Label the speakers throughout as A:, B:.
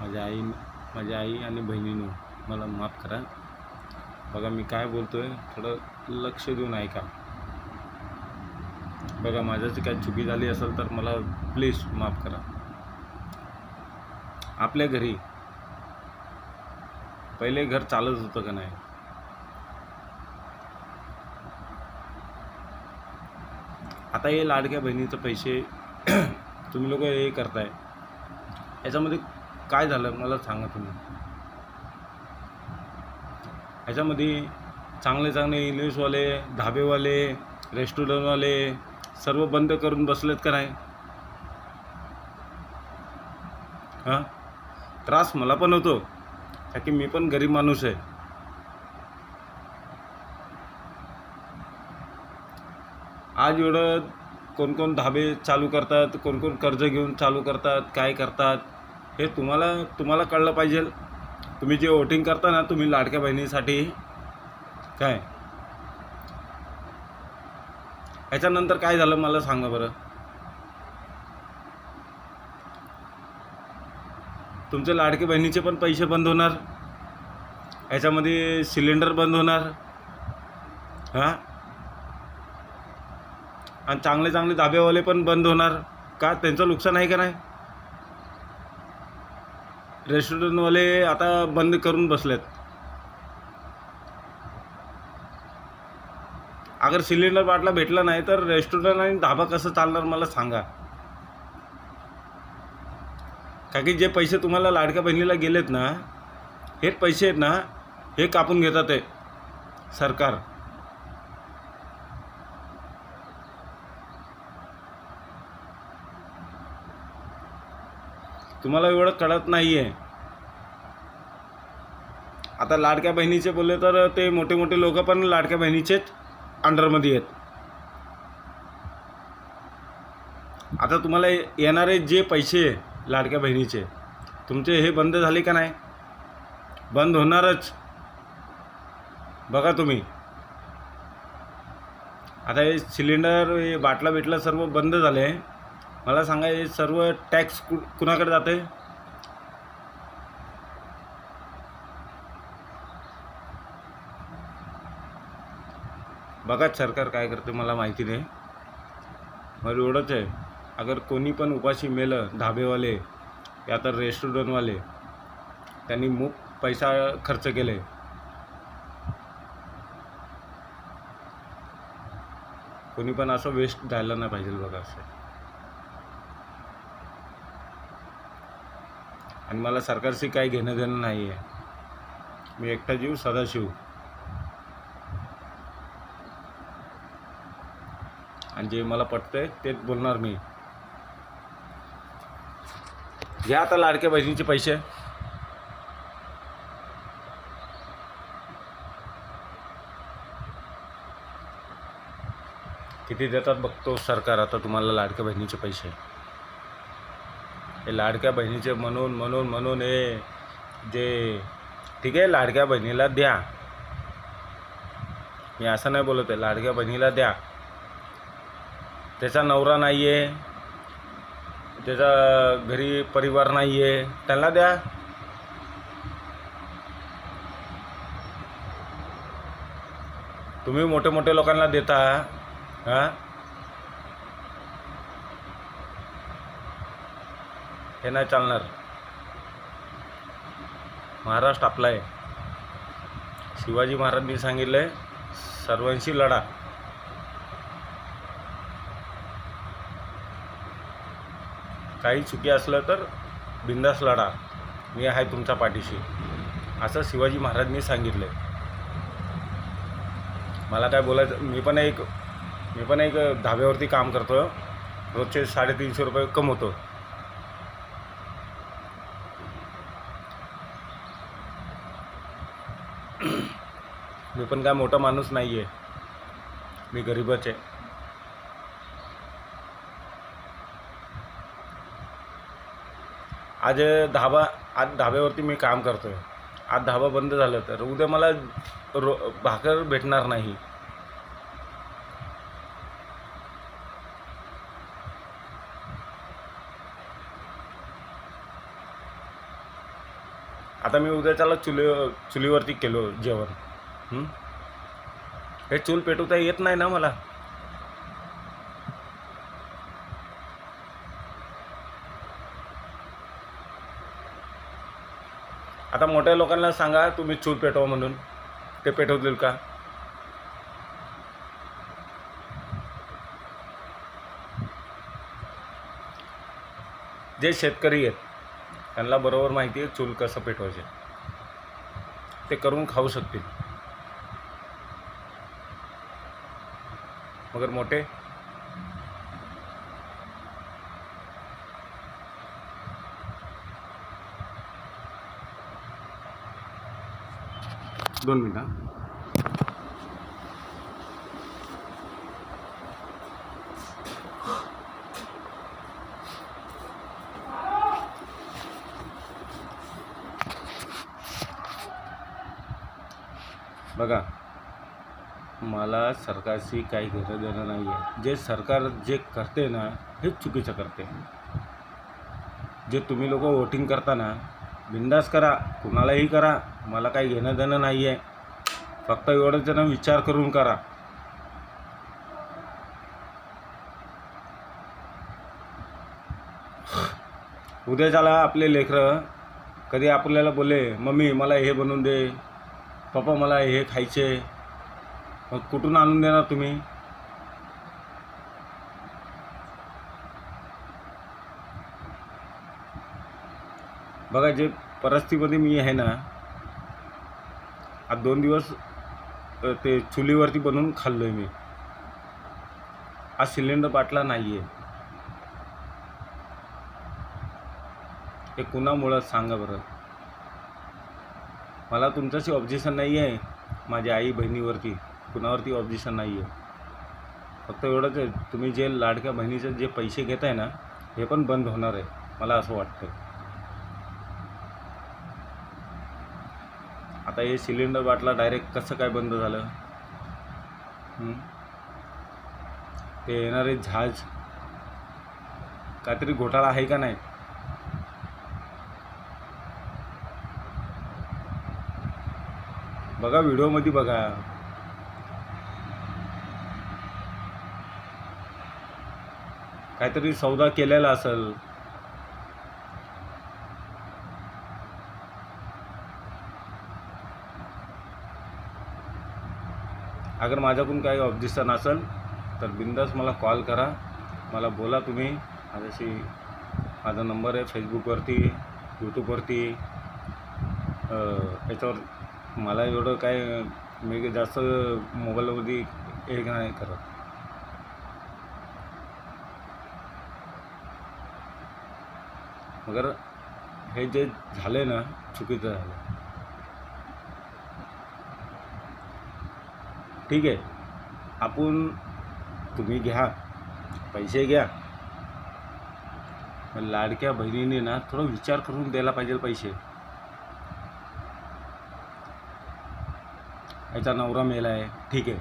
A: माझ्या आई आणि बहिणींनो, मला माफ करा. बघा मी काय बोलतो आहे, थोडं लक्ष देऊन ऐका. बघा माझ्याची काय चुकी झाली असेल तर मला प्लीज माफ करा. आपल्या घरी पहिले घर चालत होतं का नाही? आता हे लाडक्या बहिणीचे पैसे तुम्ही लोक हे करताय, याच्यामध्ये काय झालं मला सांगा तुम्ही. ह्याच्यामध्ये चांगले चांगले इंग्लिशवाले, धाबेवाले, रेस्टॉरंटवाले सर्व बंद करून बसलेत का नाही? हां, त्रास मला पण होतो, का की मी पण गरीब माणूस आहे. आज एवढं कोण कोण धाबे चालू करतात, कोण कोण कर्ज घेऊन चालू करतात, काय करतात हे तुम्हाला कळलं पाहिजे. तुम्ही जे वोटिंग करता ना, तुम्ही लाडक्या बहिणीसाठी काय, ह्याच्यानंतर काय झालं मला सांगा बरं. तुमचे लाडके बहिणीचे पण पैसे बंद होणार, ह्याच्यामध्ये सिलेंडर बंद होणार. हां, आणि चांगले चांगले धाबेवाले पण बंद होणार. का त्यांचं नुकसान आहे का नाही? रेस्टॉरंटवाले आता बंद करून बसलेत. अगर सिलेंडर बाटला भेटला नाही तर रेस्टॉरंट आणि धाबा कसं चालणार मला सांगा. का की जे पैसे तुम्हाला लाडक्या बहिणीला गेलेत ना, हेच पैसे आहेत ना, हे कापून घेतात आहे सरकार. तुम्हाला एवढं कळत नाही आहे. आता लाडक्या बहिणीचे बोलले तर ते मोठे मोठे लोक पण लाडक्या बहिणीचेच अंडरमध्ये आहेत. आता तुम्हाला येणारे जे पैसे लाडक्या बहिणीचे तुमचे हे बंद झाले का नाही? बंद होणारच. बघा तुम्ही आता हे सिलेंडर, हे बाटला बिटला सर्व बंद झाले. मला सांगा, हे सर्व टॅक्स कुणाकडे जाते? बघा सरकार काय करते मला माहिती नाही. मला एवढंच आहे, अगर कोणी पण उपाशी मेलं, धाबेवाले या तर रेस्टॉरंटवाले, त्यांनी पैसा खर्च केले, कोणी पण असं वेस्ट द्यायला नाही पाहिजे. बघा असं. आणि मला सरकारशी काही घेणं देणं नाही आहे. मी एकटा जीव सदाशिव. आणि जे मला पटतंय तेच बोलणार मी. घ्या आता लाडक्या बहिणीचे पैसे. किती देतात बघतो सरकार आता तुम्हाला लाडक्या बहिणीचे पैसे. हे लाडक्या बहिणीचे म्हणून हे जे ठीक आहे, लाडक्या बहिणीला द्या. मी असं नाही बोलत आहे, लाडक्या बहिणीला द्या. त्याचा नवरा नाही आहे, त्याचा घरी परिवार नाही आहे, त्यांना द्या. तुम्ही मोठे मोठे लोकांना देता. हां, हे नाही चालणार. महाराष्ट्र आपला आहे. शिवाजी महाराजांनी सांगितलं, सर्वांशी लढा. काही चुकी असलं तर बिंदास लढा, मी आहे तुमच्या पाठीशी, असं शिवाजी महाराजांनी सांगितलं. मला काय बोलायचं, मी पण एक धाब्यावरती काम करतो, रोजचे 350 रुपये कमवतो. मी पण काय मोठा माणूस नाही आहे, मी गरीबच आहे. आज धाब्यावरती मी काम करतो आहे. आज धाबा बंद झालं तर उद्या मला भाकर भेटणार नाही. आता मी उद्याच्याला चुलीवरती केलो जेवण. हं? हे चूल पेटवता येत नाही ना मला. आता मोठ्या लोकांना सांगा तुम्ही चूल पेटवा म्हणून, ते पेटवतील का? जे शेतकरी आहेत त्यांना बरोबर माहिती आहे चूल कसं पेटवायचे, ते करून खाऊ शकतील. मगर मोठे 2 मिनिटं. बघा, मला सरकारशी काही घेणं देणं नाही आहे. जे सरकार जे करते ना हेच चुकीचं करते. जे तुम्ही लोक वोटिंग करता ना, बिंदास करा, कुणालाही करा, मला काही घेणं देणं नाही आहे. फक्त एवढंच जण विचार करून करा. उद्याच्याला आपले लेकरं कधी आपल्याला बोले, मम्मी मला हे बनवून दे, पप्पा मला हे खायचे, मग कुठून आणून देणार तुम्ही? बघा, जे परिस्थितीमध्ये मी आहे ना, आज 2 दिवस ते चुलीवरती बनवून खाल्लो आहे मी. आज सिलेंडर बाटला नाही आहे. हे कुणामुळं सांगा बरं. मला तुमच्याशी ऑब्जेक्शन नाही आहे, माझ्या आई बहिणीवरती कुणावरती ऑब्जेक्शन नाही आहे. फक्त एवढंच आहे, तुम्ही जे लाडक्या बहिणीचे जे पैसे घेत आहे ना, हे पण बंद होणार आहे, मला असं वाटतं. आता हे सिलेंडर बाटला डायरेक्ट कसं काय बंद झालं? ते येणारे जहाज, काहीतरी घोटाळा आहे का नाही? बघा, व्हिडिओमध्ये बघा. काहीतरी सौदा केलेला असेल. अगर माझ्याकडून काही ऑब्जेक्शन असेल तर बिंदास मला कॉल करा, मला बोला तुम्ही. माझ्याशी माझा नंबर आहे फेसबुकवरती, यूट्यूबवरती. याच्यावर मला एवढं काय, मी जास्त मोबाईलमध्ये हे नाही करत. मगर हे जे झालं ना, चुकीचं झालं. ठीक आहे, आपण तुम्ही घ्या, पैसे घ्या, लाडक्या बहिणीने ना थोडा विचार करून द्यायला पाहिजे पैसे. याचा नवरा मेला आहे, ठीक आहे.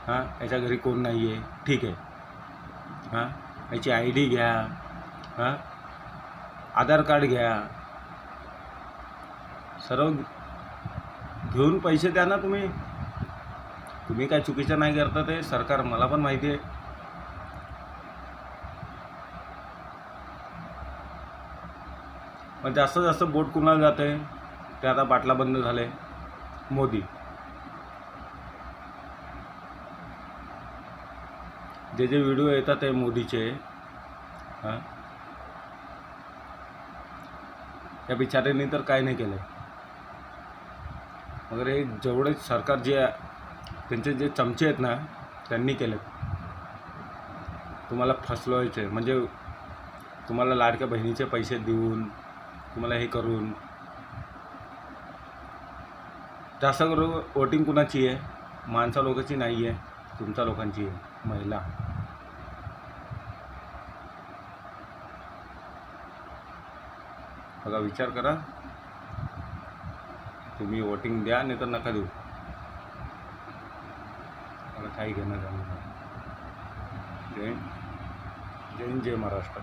A: हां, याच्या घरी कोण नाही आहे, ठीक आहे. हां, याची ID घ्या, हां, आधार कार्ड घ्या, सर्व घेऊन पैसे द्या ना तुम्ही. तुम्ही काय चुकीचं नाही करता ते सरकार, मला पण माहिती आहे. पण जास्तीत जास्त बोट कुणाला जाते, ते आता बाटला बंद झाले, मोदी. जे जे व्हिडिओ येतात ते मोदीचे, हां, त्या बिचाऱ्यांनी तर काय नाही केलं. मगर हे जेवढे सरकार जे त्यांचे जे चमचे आहेत ना, त्यांनी केले. तुम्हाला फसवायचे, म्हणजे तुम्हाला लाडक्या बहिणीचे पैसे देऊन, तुम्हाला हे करून. जास्त करून वोटिंग कुणाची आहे? माणसा लोकांची नाही आहे, तुमच्या लोकांची आहे, महिला. बघा, विचार करा. तुम्ही वोटिंग द्या, नाही तर नका देऊ. मला काही घेणं झालं नाही. जय हिंद, जय महाराष्ट्र.